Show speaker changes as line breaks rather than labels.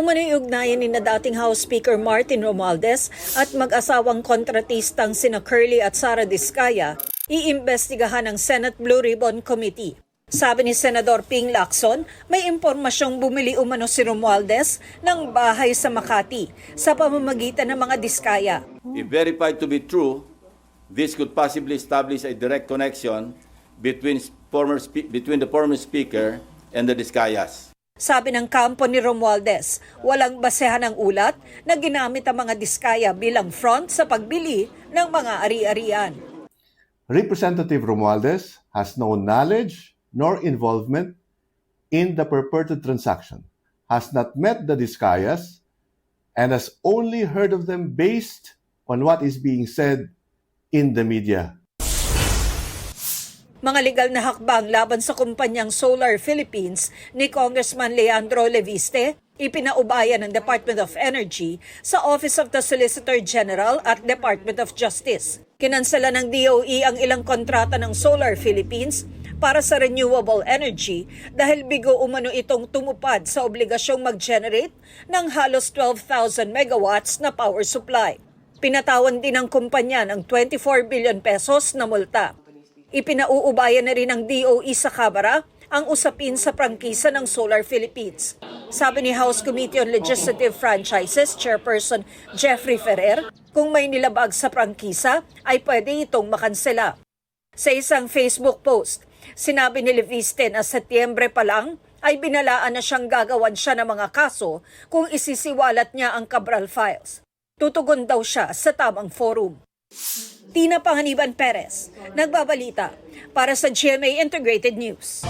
Umano'y ugnayan ni na dating House Speaker Martin Romualdez at mag-asawang kontratistang sina Curly at Sara Diskaya iimbestigahan ng Senate Blue Ribbon Committee. Sabi ni Senador Ping Lacson, may impormasyong bumili umano si Romualdez ng bahay sa Makati sa pamamagitan ng mga Diskaya.
If verified to be true, this could possibly establish a direct connection between the former speaker and the Diskayas.
Sabi ng kampo ni Romualdez, walang basehan ng ulat na ginamit ang mga Diskaya bilang front sa pagbili ng mga ari-arian.
Representative Romualdez has no knowledge nor involvement in the purported transaction, has not met the Diskayas, and has only heard of them based on what is being said in the media.
Mga legal na hakbang laban sa kumpanyang Solar Philippines ni Congressman Leandro Leviste, ipinaubayan ng Department of Energy sa Office of the Solicitor General at Department of Justice. Kinansela ng DOE ang ilang kontrata ng Solar Philippines para sa renewable energy dahil bigo umano itong tumupad sa obligasyong mag-generate ng halos 12,000 megawatts na power supply. Pinatawan din ng kumpanya ng 24 billion pesos na multa. Ipinauubayan na rin ng DOE sa Kamara ang usapin sa prangkisa ng Solar Philippines. Sabi ni House Committee on Legislative Franchises Chairperson Jeffrey Ferrer, kung may nilabag sa prangkisa ay pwede itong makansela. Sa isang Facebook post, sinabi ni Leviste na Setyembre pa lang ay binalaan na siyang gagawan siya ng mga kaso kung isisiwalat niya ang Cabral Files. Tutugon daw siya sa tamang forum. Tina Panganiban Perez, nagbabalita para sa GMA Integrated News.